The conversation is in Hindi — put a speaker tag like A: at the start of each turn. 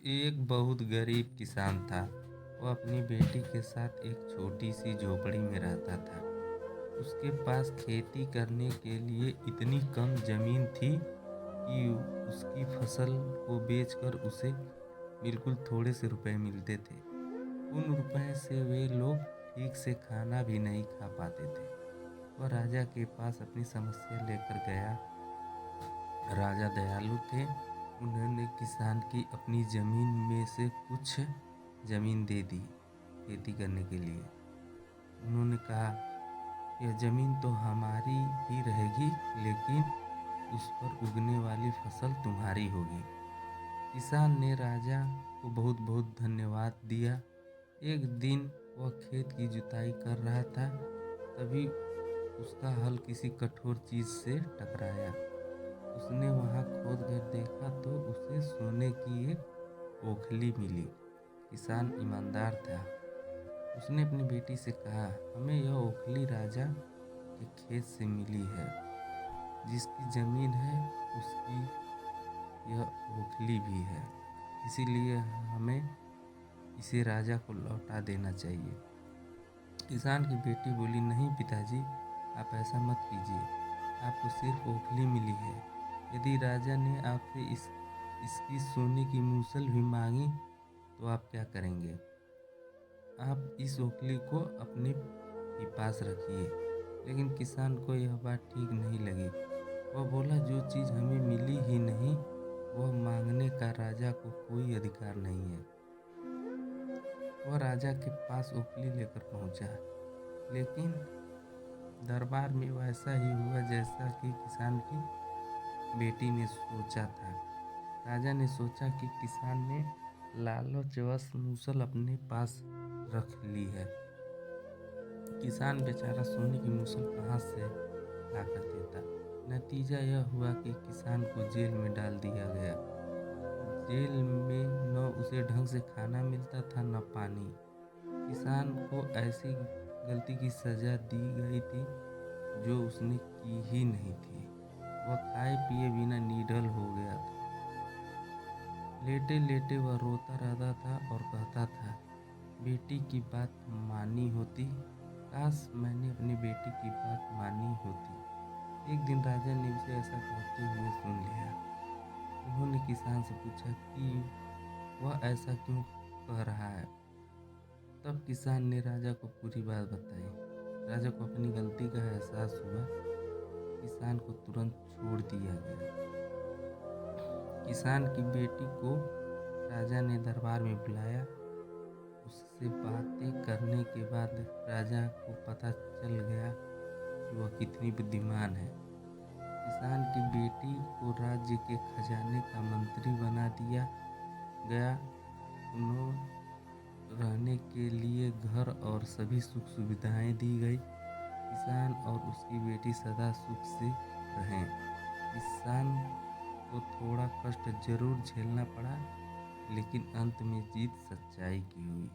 A: एक बहुत गरीब किसान था। वो अपनी बेटी के साथ एक छोटी सी झोपड़ी में रहता था। उसके पास खेती करने के लिए इतनी कम जमीन थी कि उसकी फसल को बेचकर उसे बिल्कुल थोड़े से रुपए मिलते थे। उन रुपए से वे लोग ठीक से खाना भी नहीं खा पाते थे। वह राजा के पास अपनी समस्या लेकर गया। राजा दयालु थे। उन्होंने किसान की अपनी जमीन में से कुछ जमीन दे दी खेती करने के लिए। उन्होंने कहा, यह जमीन तो हमारी ही रहेगी, लेकिन उस पर उगने वाली फसल तुम्हारी होगी। किसान ने राजा को बहुत बहुत धन्यवाद दिया। एक दिन वह खेत की जुताई कर रहा था, तभी उसका हल किसी कठोर चीज से टकराया। उसने वहां खोद कर देखा तो उसे सोने की एक ओखली मिली। किसान ईमानदार था। उसने अपनी बेटी से कहा, हमें यह ओखली राजा के खेत से मिली है। जिसकी जमीन है उसकी यह ओखली भी है, इसीलिए हमें इसे राजा को लौटा देना चाहिए। किसान की बेटी बोली, नहीं पिताजी, आप ऐसा मत कीजिए। आपको सिर्फ ओखली मिली है। यदि राजा ने आपसे इसकी सोने की मूसल भी मांगी तो आप क्या करेंगे? आप इस ओखली को अपने ही पास रखिए। लेकिन किसान को यह बात ठीक नहीं लगी। वह बोला, जो चीज़ हमें मिली ही नहीं वह मांगने का राजा को कोई अधिकार नहीं है। वह राजा के पास ओखली लेकर पहुंचा, लेकिन दरबार में वैसा ही हुआ जैसा कि किसान की बेटी ने सोचा था। राजा ने सोचा कि किसान ने लालचवश मूसल अपने पास रख ली है। किसान बेचारा सोने की मूसल कहाँ से लाकर देता। नतीजा यह हुआ कि किसान को जेल में डाल दिया गया। जेल में न उसे ढंग से खाना मिलता था न पानी। किसान को ऐसी गलती की सजा दी गई थी जो उसने की ही नहीं थी। वह खाए पिए बिना निडर हो गया था। लेटे लेटे वह रोता रहता था और कहता था, बेटी की बात मानी होती, काश मैंने अपनी बेटी की बात मानी होती। एक दिन राजा ने उसे ऐसा कहते हुए सुन लिया। उन्होंने किसान से पूछा कि वह ऐसा क्यों कह रहा है। तब किसान ने राजा को पूरी बात बताई। राजा को अपनी गलती का एहसास हुआ। किसान को तुरंत छोड़ दिया गया। किसान की बेटी को राजा ने दरबार में बुलाया। उससे बातें करने के बाद राजा को पता चल गया कि वह कितनी बुद्धिमान है। किसान की बेटी को राज्य के खजाने का मंत्री बना दिया गया। उन्हें रहने के लिए घर और सभी सुख सुविधाएं दी गई। किसान और उसकी बेटी सदा सुख से रहें। किसान को थोड़ा कष्ट जरूर झेलना पड़ा, लेकिन अंत में जीत सच्चाई की हुई।